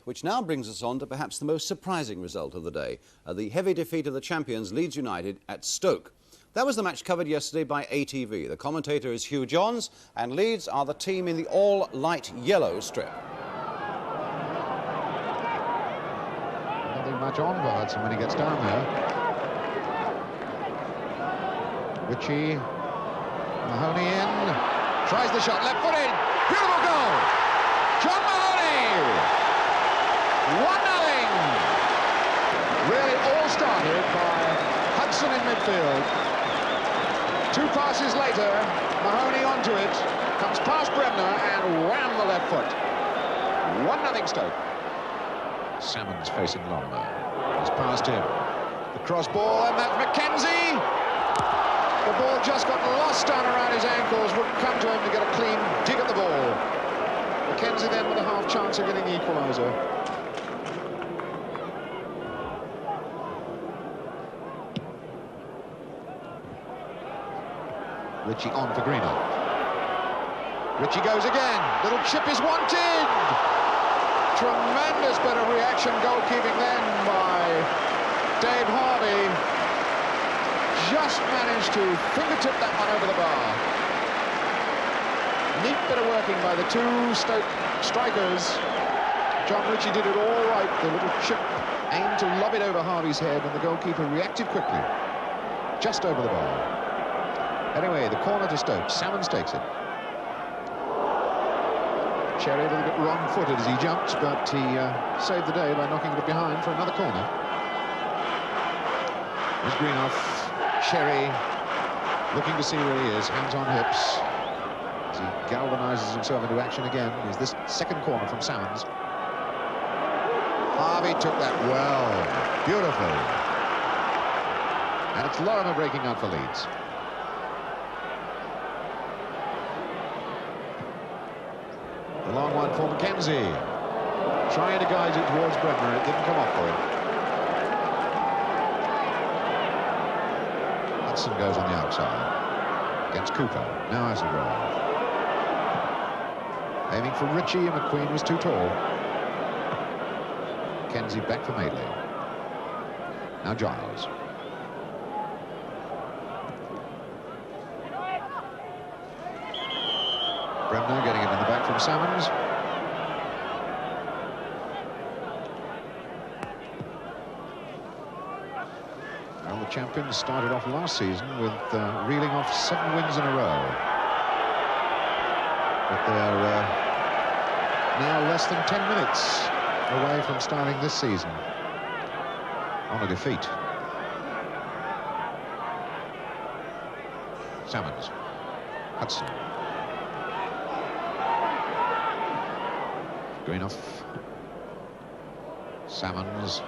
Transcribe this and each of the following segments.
which now brings us on to perhaps the most surprising result of the day, the heavy defeat of the champions Leeds United at Stoke. That was the match covered yesterday by ATV. The commentator is Hugh Johns, and Leeds are the team in the all-light yellow strip. Nothing much on for Hudson when he gets down there. Ritchie, Mahoney in, tries the shot, left-footed, beautiful goal! John Mahoney! 1-0! Really all started by Hudson in midfield. 2 passes later, Mahoney onto it, comes past Bremner and wham, the left foot. 1-0 Stoke. Salmon's facing Lorimer. He's past him. The cross ball, and that's Mackenzie! The ball just got lost down around his ankles, wouldn't come to him to get a clean dig at the ball. Mackenzie then with a half chance of getting the equaliser. Ritchie on for Greenough. Ritchie goes again. Little chip is wanted. Tremendous bit of reaction goalkeeping then by Dave Harvey. Just managed to fingertip that one over the bar. Neat bit of working by the 2 Stoke strikers. John Ritchie did it all right. The little chip aimed to lob it over Harvey's head, and the goalkeeper reacted quickly. Just over the bar. Anyway, the corner to Stoke. Salmons takes it. Cherry a little bit wrong-footed as he jumps, but he saved the day by knocking it behind for another corner. There's Greenough. Cherry looking to see where he is, hands on hips, as he galvanizes himself into action again. Is this second corner from Salmons. Harvey took that well, beautifully. And it's Lorimer breaking out for Leeds. The long one for Mackenzie, trying to guide it towards Bremner. It didn't come off for him. Hudson goes on the outside against Cooper. Now Hasselgrove. Aiming for Ritchie, and McQueen was too tall. Mackenzie back for Madeley. Now Giles. Bremner getting it in the back from Salmons. Well, the champions started off last season with reeling off 7 wins in a row. But they're now less than 10 minutes away from starting this season on a defeat. Salmons. Hudson. Greenough. Salmons.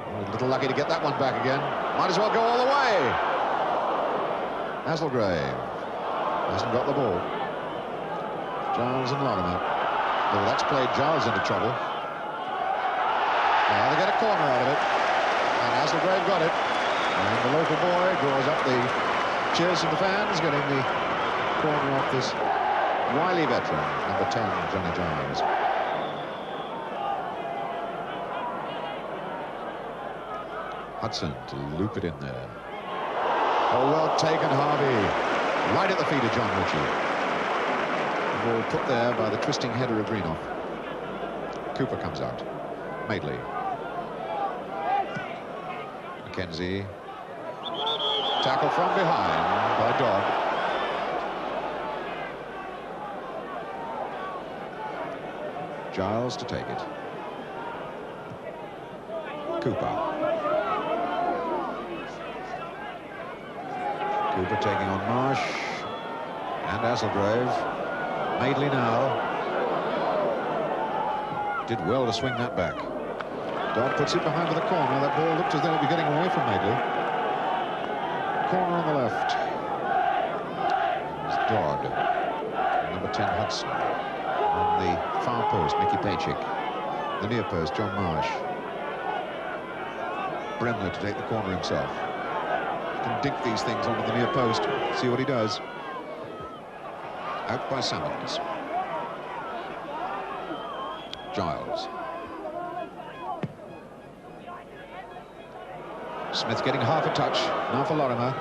A little lucky to get that one back again. Might as well go all the way. Hasselgrave hasn't got the ball. Giles and Lorimer. Oh, that's played Giles into trouble. Now they get a corner out of it. And Hasselgrave got it. And the local boy draws up the cheers from the fans, getting the corner off this wily veteran, number 10, Johnny Giles. Hudson to loop it in there. Oh, well taken, Harvey. Right at the feet of John Ritchie. The ball put there by the twisting header of Greenough. Cooper comes out. Madeley. Mackenzie. Tackle from behind by Dodd. Giles to take it. Cooper. Cooper taking on Marsh and Hasselgrave. Madeley now. Did well to swing that back. Dodd puts it behind for the corner. That ball looked as though it would be getting away from Madeley. Corner on the left. It's Dodd. Number 10, Hudson. On the far post, Mickey Paychick. The near post, John Marsh. Bremner to take the corner himself. Can dink these things onto the near post. See what he does. Out by Salmons. Giles. Smith getting half a touch. Now for Lorimer.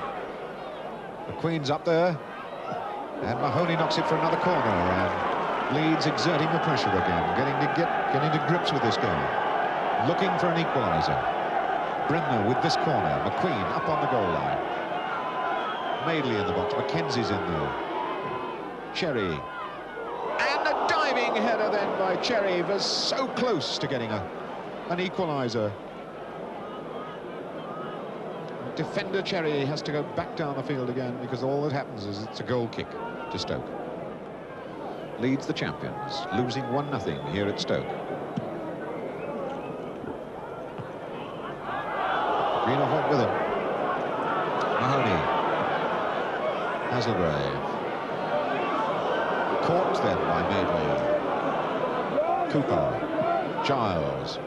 The Queen's up there. And Mahoney knocks it for another corner. And Leeds exerting the pressure again. Getting to grips with this game. Looking for an equaliser. Bremner with this corner. McQueen up on the goal line. Madeley in the box. Mackenzie's in there. Cherry. And a diving header then by Cherry. Was so close to getting an equaliser. Defender Cherry has to go back down the field again because all that happens is it's a goal kick to Stoke. Leeds the champions, losing 1-0 here at Stoke. Greenough went with him. Mahoney. Hazelgrave. Caught then by Madeley. Cooper. Giles.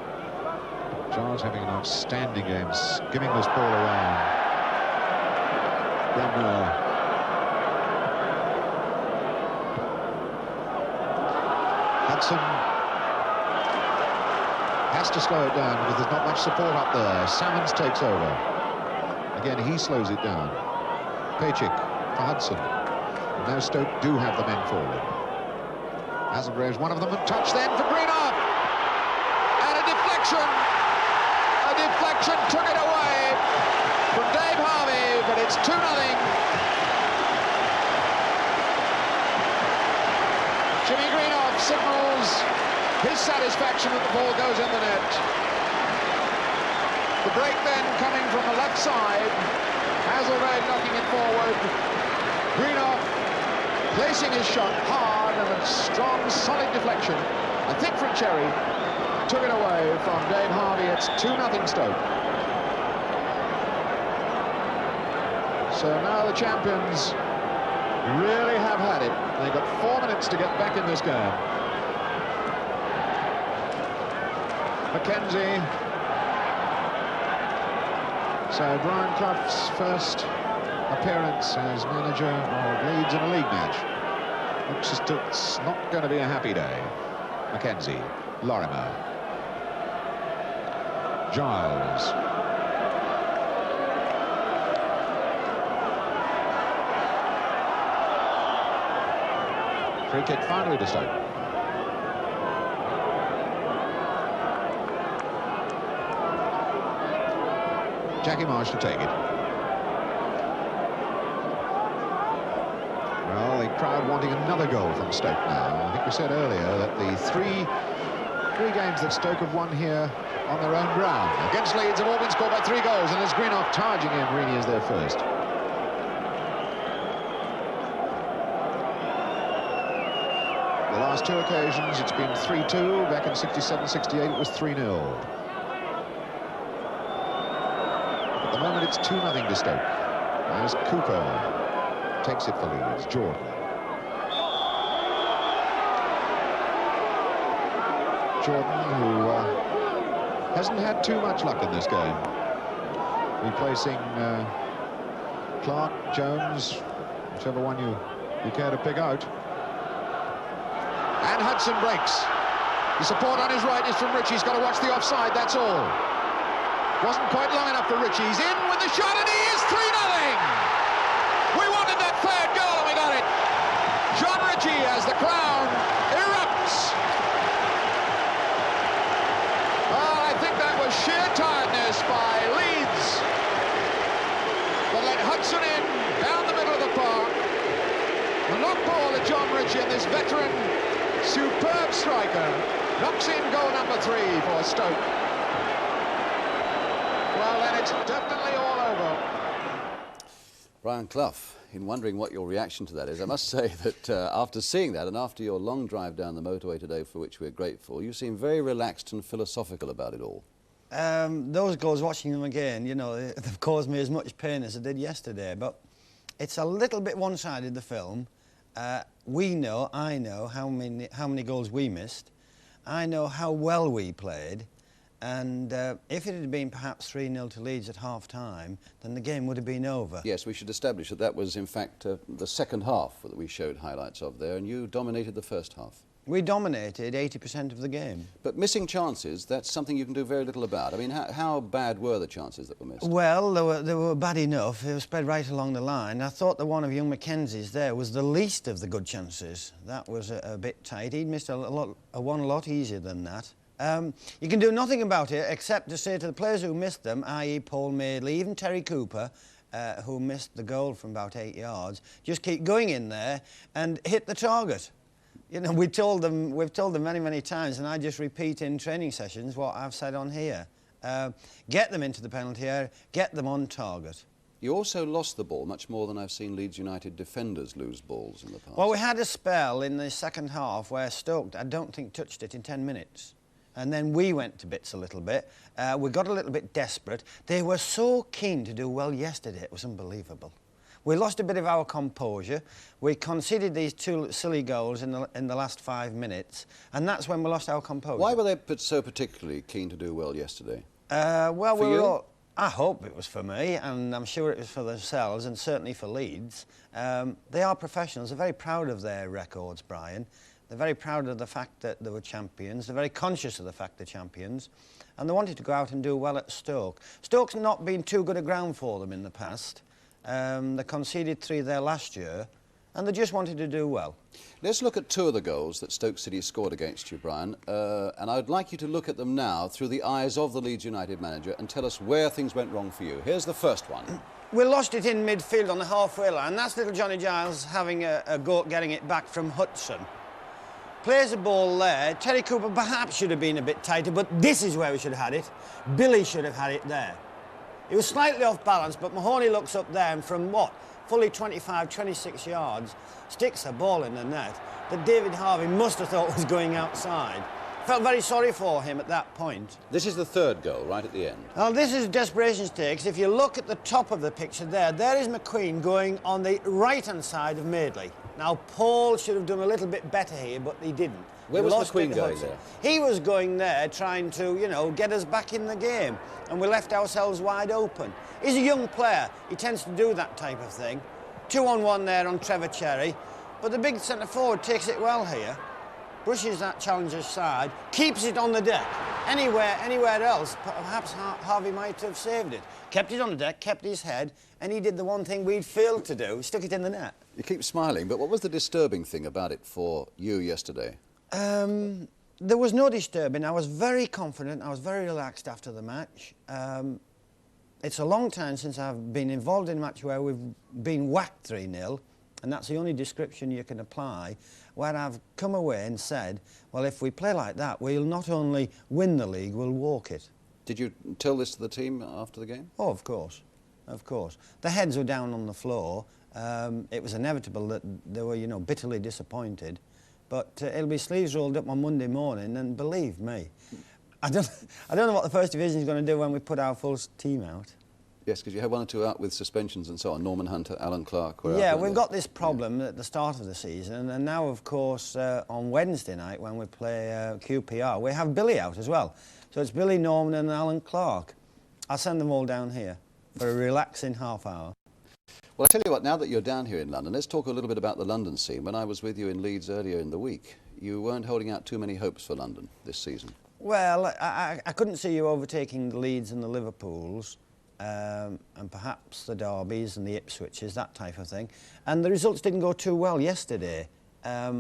Giles having an outstanding game, skimming this ball around. Bremner. Hudson has to slow it down because there's not much support up there. Salmons takes over. Again, he slows it down. Paychick for Hudson. And now Stoke do have the men forward. Hazelgrave's one of them, and touch then for Greenough. And a deflection. Deflection took it away from Dave Harvey, but it's 2-0. Jimmy Greenough signals his satisfaction that the ball goes in the net. The break then coming from the left side. Hazelgrave knocking it forward. Greenough placing his shot hard and a strong, solid deflection. I think from Cherry. Took it away from Dave Harvey. It's 2-0 Stoke. So now the champions really have had it. They've got 4 minutes to get back in this game. Mackenzie. So Brian Clough's first appearance as manager of Leeds in a league match. Looks as though it's not going to be a happy day. Mackenzie. Lorimer. Giles. Free kick finally to Stoke. Jackie Marsh to take it. Well, the crowd wanting another goal from Stoke now. I think we said earlier that the three games that Stoke have won here on their own ground against Leeds have all been scored by 3 goals, and there's Greenough charging in. Reaney is there first. The last 2 occasions it's been 3-2. Back in 67-68 it was 3-0. At the moment it's 2-0 to Stoke. As Cooper takes it for Leeds. Jordan. Jordan, who hasn't had too much luck in this game. Replacing Clark, Jones, whichever one you care to pick out. And Hudson breaks. The support on his right is from Ritchie. He's got to watch the offside, that's all. Wasn't quite long enough for Ritchie. He's in with the shot, and he is 3-0! We wanted that third goal, and we got it. John Ritchie as the crowd erupts. Sheer tiredness by Leeds. But let Hudson in, down the middle of the park. A long ball at John Ritchie, and this veteran, superb striker, knocks in goal number 3 for Stoke. Well, then it's definitely all over. Brian Clough, in wondering what your reaction to that is, I must say that after seeing that and after your long drive down the motorway today, for which we're grateful, you seem very relaxed and philosophical about it all. Those goals, watching them again, you know, they've caused me as much pain as they did yesterday, but it's a little bit one-sided, the film. I know how many goals we missed. I know how well we played, and if it had been perhaps 3-0 to Leeds at half-time, then the game would have been over. Yes, we should establish that that was, in fact, the second half that we showed highlights of there, and you dominated the first half. We dominated 80% of the game. But missing chances, that's something you can do very little about. I mean, how bad were the chances that were missed? Well, they were bad enough. They were spread right along the line. I thought the one of young Mackenzie's there was the least of the good chances. That was a bit tight. He'd missed one a lot easier than that. You can do nothing about it except to say to the players who missed them, i.e. Paul Madeley, even Terry Cooper, who missed the goal from about 8 yards, just keep going in there and hit the target. You know, we've told them many, many times, and I just repeat in training sessions what I've said on here. Get them into the penalty area, get them on target. You also lost the ball much more than I've seen Leeds United defenders lose balls in the past. Well, we had a spell in the second half where Stoke, I don't think, touched it in 10 minutes. And then we went to bits a little bit. We got a little bit desperate. They were so keen to do well yesterday, it was unbelievable. We lost a bit of our composure. We conceded these 2 silly goals in the last 5 minutes, and that's when we lost our composure. Why were they so particularly keen to do well yesterday? Well, for we were you? all, I hope it was for me, and I'm sure it was for themselves, and certainly for Leeds. They are professionals. They're very proud of their records, Brian. They're very proud of the fact that they were champions. They're very conscious of the fact they're champions, and they wanted to go out and do well at Stoke. Stoke's not been too good a ground for them in the past. They conceded 3 there last year, and they just wanted to do well. Let's look at 2 of the goals that Stoke City scored against you, Brian, and I'd like you to look at them now through the eyes of the Leeds United manager and tell us where things went wrong for you. Here's the first one. We lost it in midfield on the halfway line. That's little Johnny Giles having a go at getting it back from Hudson. Plays a ball there. Terry Cooper perhaps should have been a bit tighter, but this is where we should have had it. Billy should have had it there. He was slightly off balance, but Mahoney looks up there and from what? Fully 25, 26 yards, sticks a ball in the net that David Harvey must have thought was going outside. Felt very sorry for him at that point. This is the 3rd goal, right at the end. Well, this is desperation stakes. If you look at the top of the picture there is McQueen going on the right-hand side of Madeley. Now, Paul should have done a little bit better here, but he didn't. Where was McQueen going there? He was going there trying to, you know, get us back in the game, and we left ourselves wide open. He's a young player. He tends to do that type of thing. 2-on-1 there on Trevor Cherry, but the big centre-forward takes it well here, brushes that challenger's side, keeps it on the deck. Anywhere else, perhaps Harvey might have saved it. Kept it on the deck, kept his head, and he did the one thing we'd failed to do, stuck it in the net. You keep smiling, but what was the disturbing thing about it for you yesterday? There was no disturbing. I was very confident. I was very relaxed after the match. It's a long time since I've been involved in a match where we've been whacked 3-0, and that's the only description you can apply, where I've come away and said, well, if we play like that, we'll not only win the league, we'll walk it. Did you tell this to the team after the game? Oh, of course. Of course. The heads were down on the floor. It was inevitable that they were, you know, bitterly disappointed. But it'll be sleeves rolled up on Monday morning, and believe me, I don't know what the First Division is going to do when we put our full team out. Yes, because you had 1 or 2 out with suspensions and so on. Norman Hunter, Alan Clark. Yeah, we've got this problem at the start of the season, and now, of course, on Wednesday night when we play QPR, we have Billy out as well. So it's Billy, Norman and Alan Clark. I'll send them all down here for a relaxing half hour. Well, I tell you what, now that you're down here in London, let's talk a little bit about the London scene. When I was with you in Leeds earlier in the week, you weren't holding out too many hopes for London this season. Well, I couldn't see you overtaking the Leeds and the Liverpools, and perhaps the Derbys and the Ipswiches, that type of thing. And the results didn't go too well yesterday. For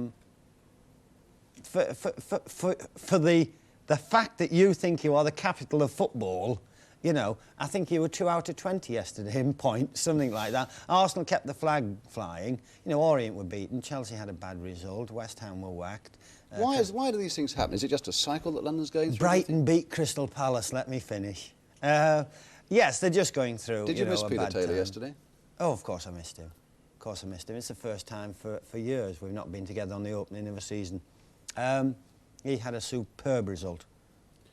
the fact that you think you are the capital of football, you know, I think you were 2 out of 20 yesterday in points, something like that. Arsenal kept the flag flying. You know, Orient were beaten. Chelsea had a bad result. West Ham were whacked. Why do these things happen? Is it just a cycle that London's going through? Brighton beat Crystal Palace. Let me finish. Yes, they're just going through. Did you miss a Peter bad Taylor time. yesterday? Oh, of course I missed him. Of course I missed him. It's the first time for years we've not been together on the opening of a season. He had a superb result,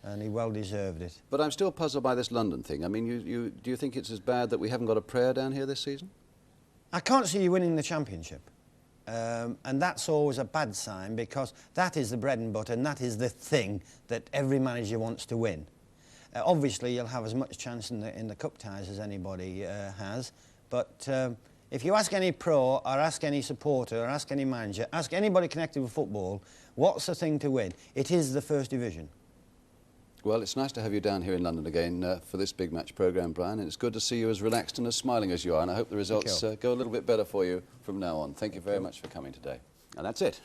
and he well deserved it. But I'm still puzzled by this London thing. I mean, do you think it's as bad that we haven't got a prayer down here this season? I can't see you winning the championship. And that's always a bad sign, because that is the bread and butter, and that is the thing that every manager wants to win. Obviously, you'll have as much chance in the cup ties as anybody has, but If you ask any pro, or ask any supporter, or ask any manager, ask anybody connected with football, what's the thing to win? It is the First Division. Well, it's nice to have you down here in London again for this big match programme, Brian, and it's good to see you as relaxed and as smiling as you are, and I hope the results go a little bit better for you from now on. Thank you very much for coming today. And that's it.